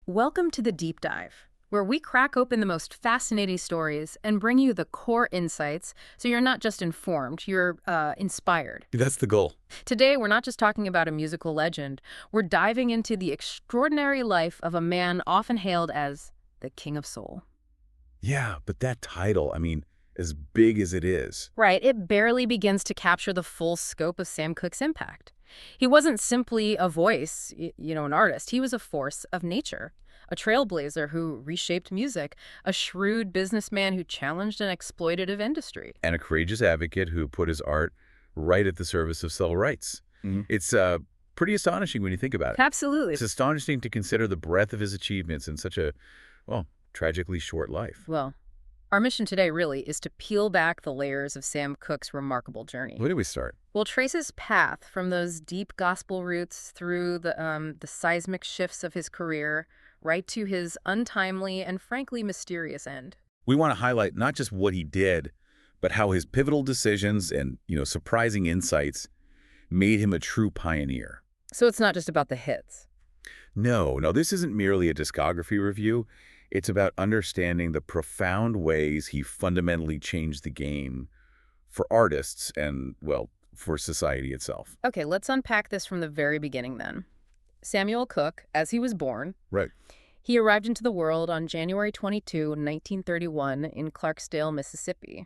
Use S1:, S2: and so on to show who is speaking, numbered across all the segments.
S1: Welcome to the Deep Dive, where we crack open the most fascinating stories and bring you the core insights so you're not just informed, you're inspired.
S2: That's the goal.
S1: Today, we're not just talking about a musical legend, we're diving into the extraordinary life of a man often hailed as the King of Soul.
S2: Yeah, but that title, as big as it is.
S1: Right, it barely begins to capture the full scope of Sam Cooke's impact. He wasn't simply a voice, an artist. He was a force of nature, a trailblazer who reshaped music, a shrewd businessman who challenged an exploitative industry.
S2: And a courageous advocate who put his art right at the service of civil rights. It's pretty astonishing when you think about it.
S1: Absolutely.
S2: It's astonishing to consider the breadth of his achievements in such a, tragically short life.
S1: Well, our mission today really is to peel back the layers of Sam Cooke's remarkable journey.
S2: Where do we start?
S1: We'll trace his path from those deep gospel roots through the seismic shifts of his career right to his untimely and frankly mysterious end.
S2: We want to highlight not just what he did, but how his pivotal decisions and, surprising insights made him a true pioneer.
S1: So it's not just about the hits.
S2: No, this isn't merely a discography review. It's about understanding the profound ways he fundamentally changed the game for artists and, for society itself.
S1: Okay, let's unpack this from the very beginning then. Samuel Cooke, as he was born,
S2: Right.
S1: he arrived into the world on January 22, 1931 in Clarksdale, Mississippi.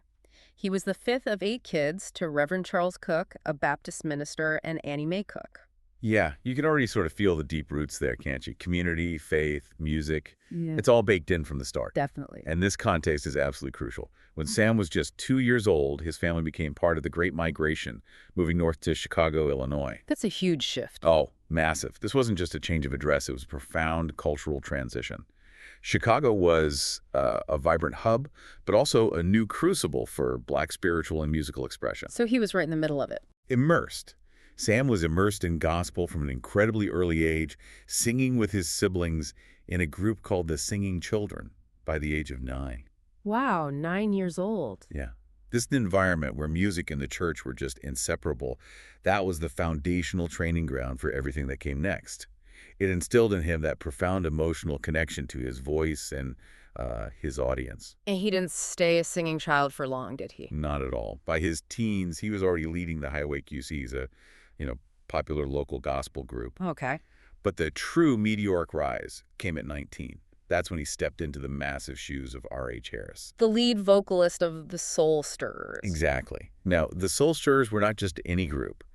S1: He was the fifth of 8 kids to Reverend Charles Cooke, a Baptist minister, and Annie Mae Cooke.
S2: Yeah, you can already sort of feel the deep roots there, can't you? Community, faith, music.
S1: Yeah.
S2: It's all baked in from the start.
S1: Definitely.
S2: And this context is absolutely crucial. When Sam was just 2 years old, his family became part of the Great Migration, moving north to Chicago, Illinois.
S1: That's a huge shift.
S2: Oh, massive. This wasn't just a change of address. It was a profound cultural transition. Chicago was a vibrant hub, but also a new crucible for Black spiritual and musical expression.
S1: So he was right in the middle of it.
S2: Immersed. Sam was immersed in gospel from an incredibly early age, singing with his siblings in a group called the Singing Children by the age of 9.
S1: Wow, 9 years old.
S2: Yeah. This environment where music and the church were just inseparable, that was the foundational training ground for everything that came next. It instilled in him that profound emotional connection to his voice and his audience.
S1: And he didn't stay a singing child for long, did he?
S2: Not at all. By his teens, he was already leading the Highway QCs, a popular local gospel group.
S1: Okay.
S2: But the true meteoric rise came at 19. That's when he stepped into the massive shoes of R.H. Harris.
S1: The lead vocalist of the Soul Stirrers.
S2: Exactly. Now, the Soul Stirrers were not just any group.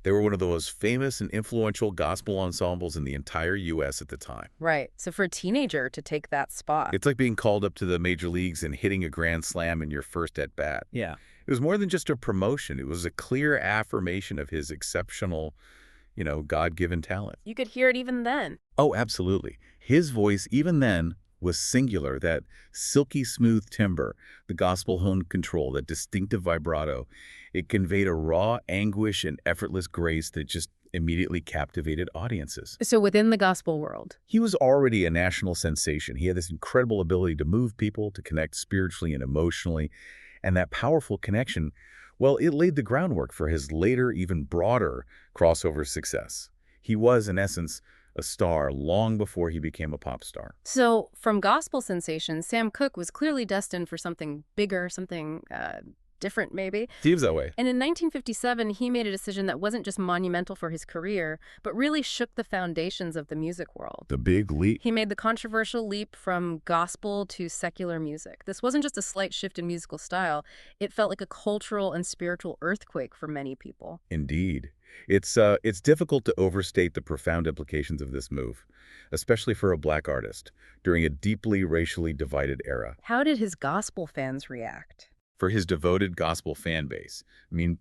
S2: They were one of the most famous and influential gospel ensembles in the entire U.S. at the time.
S1: Right. So for a teenager to take that spot.
S2: It's like being called up to the major leagues and hitting a grand slam in your first at-bat.
S1: Yeah.
S2: It was more than just a promotion. It was a clear affirmation of his exceptional, God-given talent.
S1: You could hear it even then.
S2: Oh, absolutely. His voice, even then, was singular. That silky smooth timbre, the gospel honed control, that distinctive vibrato. It conveyed a raw anguish and effortless grace that just immediately captivated audiences.
S1: So within the gospel world.
S2: He was already a national sensation. He had this incredible ability to move people, to connect spiritually and emotionally. And that powerful connection, it laid the groundwork for his later, even broader crossover success. He was, in essence, a star long before he became a pop star.
S1: So from gospel sensation, Sam Cooke was clearly destined for something bigger, something different maybe.
S2: Seems that way.
S1: And in 1957, he made a decision that wasn't just monumental for his career, but really shook the foundations of the music world.
S2: The big leap.
S1: He made the controversial leap from gospel to secular music. This wasn't just a slight shift in musical style. It felt like a cultural and spiritual earthquake for many people.
S2: Indeed. It's difficult to overstate the profound implications of this move, especially for a Black artist, during a deeply racially divided era.
S1: How did his gospel fans react?
S2: For his devoted gospel fan base,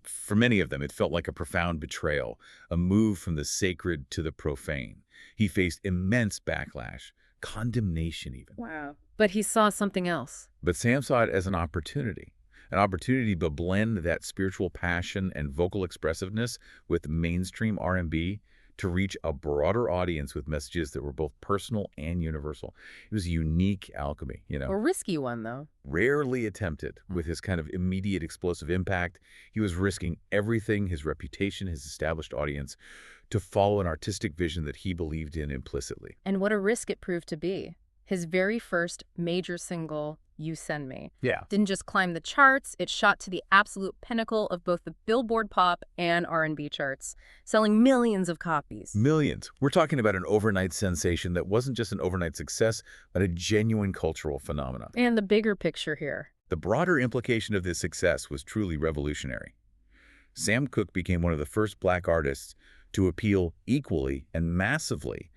S2: for many of them, it felt like a profound betrayal, a move from the sacred to the profane. He faced immense backlash, condemnation even.
S1: Wow. But he saw something else.
S2: But Sam saw it as an opportunity to blend that spiritual passion and vocal expressiveness with mainstream R&B, to reach a broader audience with messages that were both personal and universal. It was unique alchemy,
S1: A risky one, though.
S2: rarely attempted. With his kind of immediate explosive impact, he was risking everything, his reputation, his established audience, to follow an artistic vision that he believed in implicitly.
S1: And what a risk it proved to be. His very first major single, You Send Me,
S2: Yeah.
S1: didn't just climb the charts, it shot to the absolute pinnacle of both the Billboard pop and R&B charts, selling millions of copies.
S2: Millions. We're talking about an overnight sensation that wasn't just an overnight success, but a genuine cultural phenomenon.
S1: And the bigger picture here.
S2: The broader implication of this success was truly revolutionary. Sam Cooke became one of the first black artists to appeal equally and massively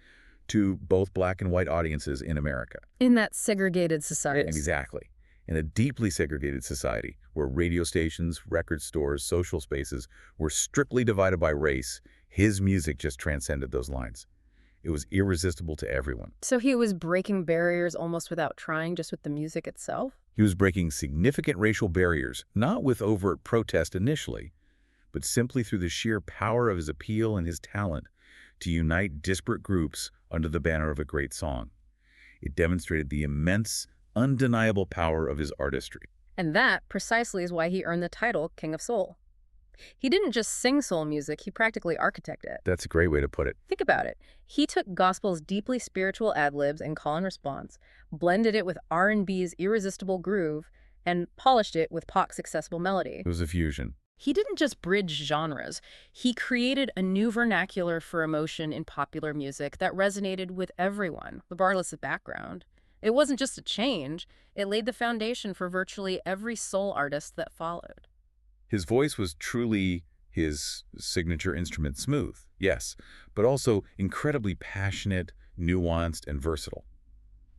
S2: to both black and white audiences in America.
S1: In that segregated society.
S2: Exactly. In a deeply segregated society where radio stations, record stores, social spaces were strictly divided by race, his music just transcended those lines. It was irresistible to everyone.
S1: So he was breaking barriers almost without trying, just with the music itself?
S2: He was breaking significant racial barriers, not with overt protest initially, but simply through the sheer power of his appeal and his talent to unite disparate groups under the banner of a great song. It demonstrated the immense, undeniable power of his artistry.
S1: And that precisely is why he earned the title King of Soul. He didn't just sing soul music, he practically architected it.
S2: That's a great way to put it.
S1: Think about it. He took gospel's deeply spiritual ad-libs and call and response, blended it with R&B's irresistible groove, and polished it with pop's accessible melody.
S2: It was a fusion.
S1: He didn't just bridge genres. He created a new vernacular for emotion in popular music that resonated with everyone, regardless of background. It wasn't just a change, it laid the foundation for virtually every soul artist that followed.
S2: His voice was truly his signature instrument, smooth, yes, but also incredibly passionate, nuanced, and versatile.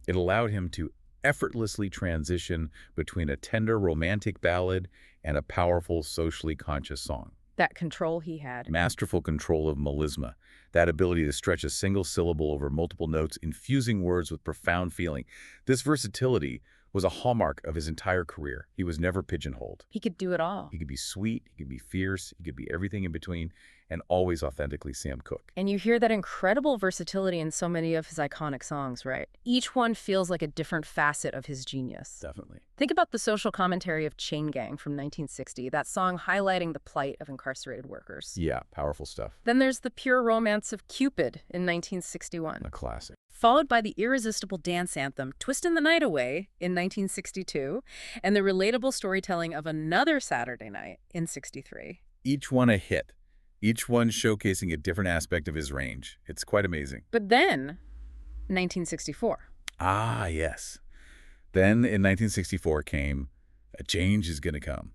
S2: It allowed him to effortlessly transition between a tender romantic ballad and a powerful, socially conscious song.
S1: That control he had.
S2: Masterful control of melisma, that ability to stretch a single syllable over multiple notes, infusing words with profound feeling. This versatility was a hallmark of his entire career. He was never pigeonholed.
S1: He could do it all.
S2: He could be sweet, he could be fierce, he could be everything in between, and always authentically Sam Cooke.
S1: And you hear that incredible versatility in so many of his iconic songs, right? Each one feels like a different facet of his genius.
S2: Definitely.
S1: Think about the social commentary of Chain Gang from 1960, that song highlighting the plight of incarcerated workers.
S2: Yeah, powerful stuff.
S1: Then there's the pure romance of Cupid in 1961.
S2: A classic.
S1: Followed by the irresistible dance anthem Twistin' the Night Away in 1962, and the relatable storytelling of Another Saturday Night in 63.
S2: Each one a hit. Each one showcasing a different aspect of his range. It's quite amazing.
S1: But then, 1964.
S2: Ah, yes. Then in 1964 came A Change Is Gonna Come.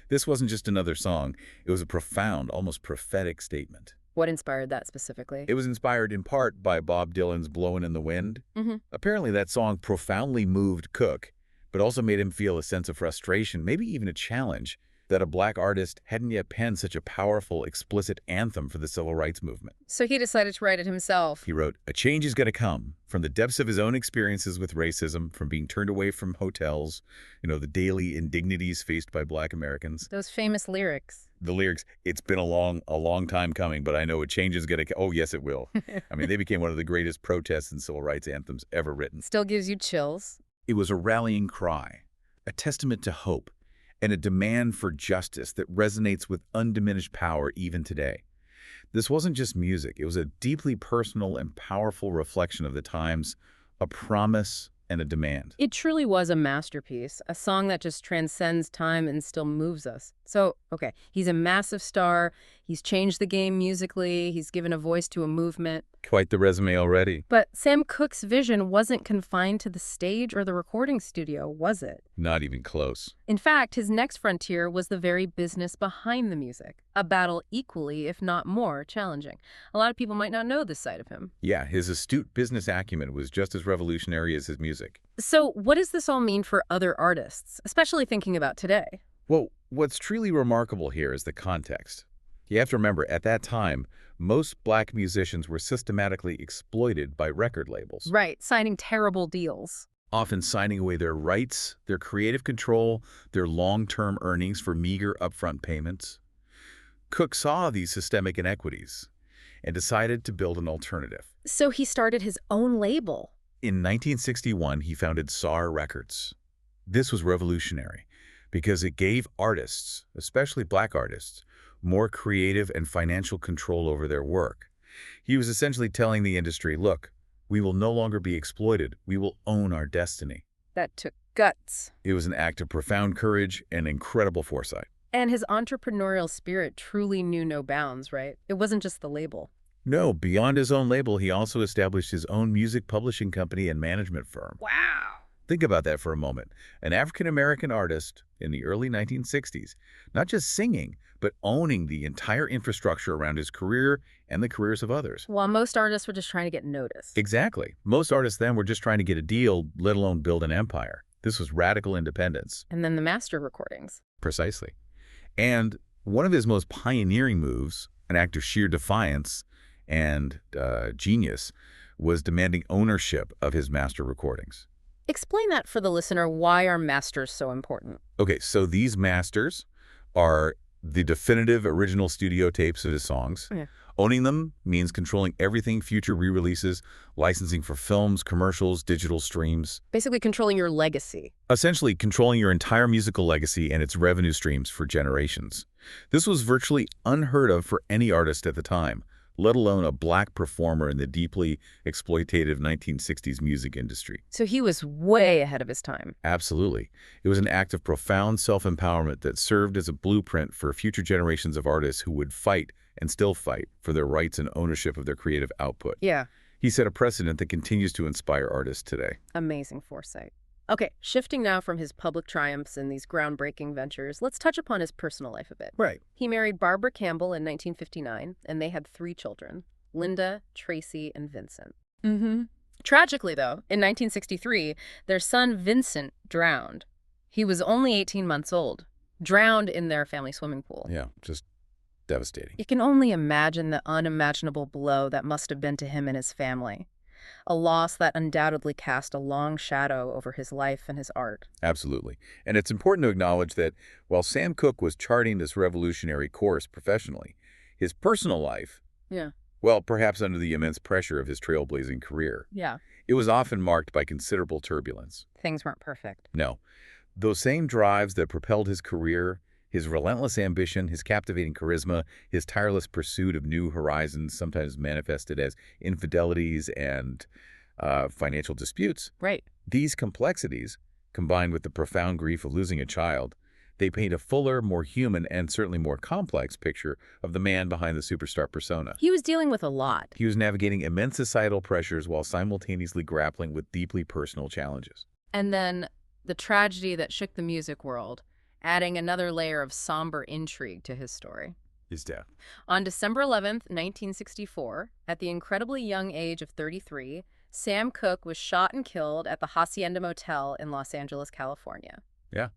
S2: This wasn't just another song. It was a profound, almost prophetic statement.
S1: What inspired that specifically?
S2: It was inspired in part by Bob Dylan's Blowin' in the Wind. Apparently that song profoundly moved Cooke, but also made him feel a sense of frustration, maybe even a challenge, that a black artist hadn't yet penned such a powerful, explicit anthem for the civil rights movement.
S1: So he decided to write it himself.
S2: He wrote, A change is gonna come, from the depths of his own experiences with racism, from being turned away from hotels, the daily indignities faced by black Americans.
S1: Those famous lyrics.
S2: The lyrics, it's been a long time coming, but I know a change is gonna come. Oh, yes, it will. I mean, they became one of the greatest protests and civil rights anthems ever written.
S1: Still gives you chills.
S2: It was a rallying cry, a testament to hope, and a demand for justice that resonates with undiminished power even today. This wasn't just music. It was a deeply personal and powerful reflection of the times, a promise and a demand.
S1: It truly was a masterpiece, a song that just transcends time and still moves us. So, okay, he's a massive star. He's changed the game musically. He's given a voice to a movement.
S2: Quite the resume already.
S1: But Sam Cooke's vision wasn't confined to the stage or the recording studio, was it?
S2: Not even close.
S1: In fact, his next frontier was the very business behind the music, a battle equally, if not more, challenging. A lot of people might not know this side of him.
S2: Yeah, his astute business acumen was just as revolutionary as his music.
S1: So what does this all mean for other artists, especially thinking about today?
S2: Well, what's truly remarkable here is the context. You have to remember, at that time, most black musicians were systematically exploited by record labels.
S1: Right, signing terrible deals.
S2: Often signing away their rights, their creative control, their long-term earnings for meager upfront payments. Cooke saw these systemic inequities, and decided to build an alternative.
S1: So he started his own label.
S2: In 1961, he founded SAR Records. This was revolutionary because it gave artists, especially black artists, more creative and financial control over their work. He was essentially telling the industry, look, we will no longer be exploited. We will own our destiny.
S1: That took guts.
S2: It was an act of profound courage and incredible foresight.
S1: And his entrepreneurial spirit truly knew no bounds, right? It wasn't just the label.
S2: No, beyond his own label, he also established his own music publishing company and management firm.
S1: Wow.
S2: Think about that for a moment. An African-American artist in the early 1960s, not just singing, but owning the entire infrastructure around his career and the careers of others.
S1: While most artists were just trying to get noticed.
S2: Exactly. Most artists then were just trying to get a deal, let alone build an empire. This was radical independence.
S1: And then the master recordings.
S2: Precisely. And one of his most pioneering moves, an act of sheer defiance and genius, was demanding ownership of his master recordings.
S1: Explain that for the listener. Why are masters so important?
S2: Okay, so these masters are the definitive original studio tapes of his songs.
S1: Yeah.
S2: Owning them means controlling everything future re-releases, licensing for films, commercials, digital streams.
S1: Basically controlling your legacy.
S2: Essentially controlling your entire musical legacy and its revenue streams for generations. This was virtually unheard of for any artist at the time, let alone a black performer in the deeply exploitative 1960s music industry.
S1: So he was way ahead of his time.
S2: Absolutely. It was an act of profound self-empowerment that served as a blueprint for future generations of artists who would fight and still fight for their rights and ownership of their creative output.
S1: Yeah.
S2: He set a precedent that continues to inspire artists today.
S1: Amazing foresight. Okay, shifting now from his public triumphs and these groundbreaking ventures, let's touch upon his personal life a bit.
S2: Right.
S1: He married Barbara Campbell in 1959, and they had 3 children, Linda, Tracy, and Vincent. Tragically, though, in 1963, their son Vincent drowned. He was only 18 months old, drowned in their family swimming pool.
S2: Yeah, just devastating.
S1: You can only imagine the unimaginable blow that must have been to him and his family. A loss that undoubtedly cast a long shadow over his life and his art.
S2: Absolutely. And it's important to acknowledge that while Sam Cooke was charting this revolutionary course professionally, his personal life,
S1: Yeah.
S2: well, perhaps under the immense pressure of his trailblazing career,
S1: Yeah.
S2: it was often marked by considerable turbulence.
S1: Things weren't perfect.
S2: No, those same drives that propelled his career, his relentless ambition, his captivating charisma, his tireless pursuit of new horizons, sometimes manifested as infidelities and financial disputes.
S1: Right.
S2: These complexities, combined with the profound grief of losing a child, they paint a fuller, more human, and certainly more complex picture of the man behind the superstar persona.
S1: He was dealing with a lot.
S2: He was navigating immense societal pressures while simultaneously grappling with deeply personal challenges.
S1: And then the tragedy that shook the music world, adding another layer of somber intrigue to his story.
S2: His death.
S1: On December 11th, 1964, at the incredibly young age of 33, Sam Cooke was shot and killed at the Hacienda Motel in Los Angeles, California.
S2: Yeah.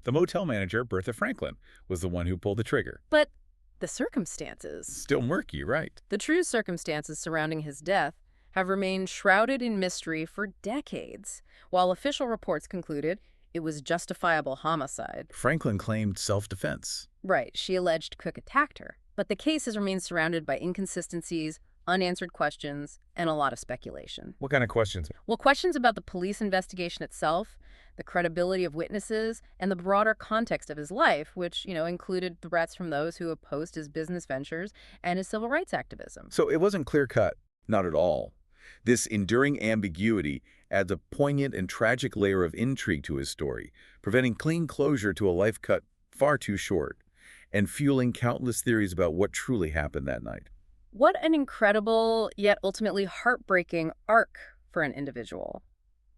S2: The motel manager, Bertha Franklin, was the one who pulled the trigger.
S1: But the circumstances,
S2: Still murky, right?
S1: the true circumstances surrounding his death, have remained shrouded in mystery for decades, while official reports concluded it was justifiable homicide.
S2: Franklin claimed self-defense.
S1: Right, she alleged Cooke attacked her. But the case has remained surrounded by inconsistencies, unanswered questions, and a lot of speculation.
S2: What kind of questions?
S1: Well, questions about the police investigation itself, the credibility of witnesses, and the broader context of his life, which, included threats from those who opposed his business ventures and his civil rights activism.
S2: So it wasn't clear-cut. Not at all. This enduring ambiguity adds a poignant and tragic layer of intrigue to his story, preventing clean closure to a life cut far too short, and fueling countless theories about what truly happened that night.
S1: What an incredible, yet ultimately heartbreaking arc for an individual.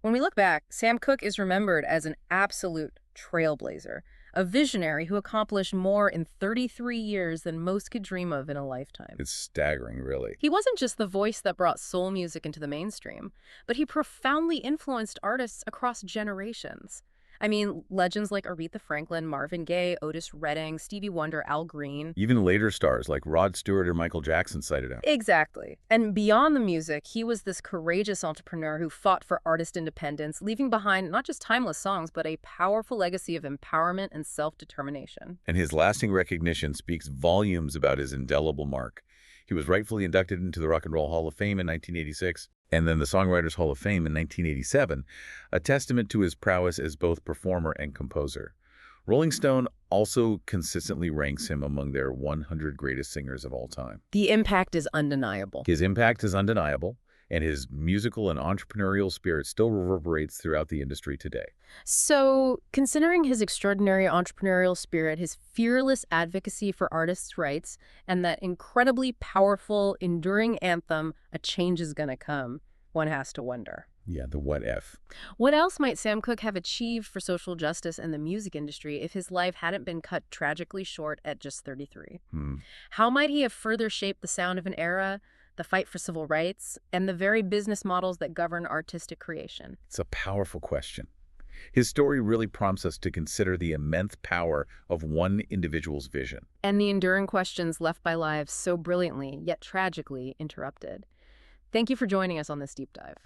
S1: When we look back, Sam Cooke is remembered as an absolute trailblazer, a visionary who accomplished more in 33 years than most could dream of in a lifetime.
S2: It's staggering, really.
S1: He wasn't just the voice that brought soul music into the mainstream, but he profoundly influenced artists across generations. I mean, legends like Aretha Franklin, Marvin Gaye, Otis Redding, Stevie Wonder, Al Green.
S2: Even later stars like Rod Stewart or Michael Jackson cited him.
S1: Exactly. And beyond the music, he was this courageous entrepreneur who fought for artist independence, leaving behind not just timeless songs, but a powerful legacy of empowerment and self-determination.
S2: And his lasting recognition speaks volumes about his indelible mark. He was rightfully inducted into the Rock and Roll Hall of Fame in 1986, and then the Songwriters Hall of Fame in 1987, a testament to his prowess as both performer and composer. Rolling Stone also consistently ranks him among their 100 greatest singers of all time.
S1: The impact is undeniable.
S2: His impact is undeniable, and his musical and entrepreneurial spirit still reverberates throughout the industry today.
S1: So, considering his extraordinary entrepreneurial spirit, his fearless advocacy for artists' rights, and that incredibly powerful, enduring anthem, "A Change Is Gonna Come," one has to wonder.
S2: Yeah, the what if.
S1: What else might Sam Cooke have achieved for social justice and the music industry if his life hadn't been cut tragically short at just 33? How might he have further shaped the sound of an era, the fight for civil rights, and the very business models that govern artistic creation?
S2: It's a powerful question. His story really prompts us to consider the immense power of one individual's vision.
S1: And the enduring questions left by lives so brilliantly, yet tragically, interrupted. Thank you for joining us on this deep dive.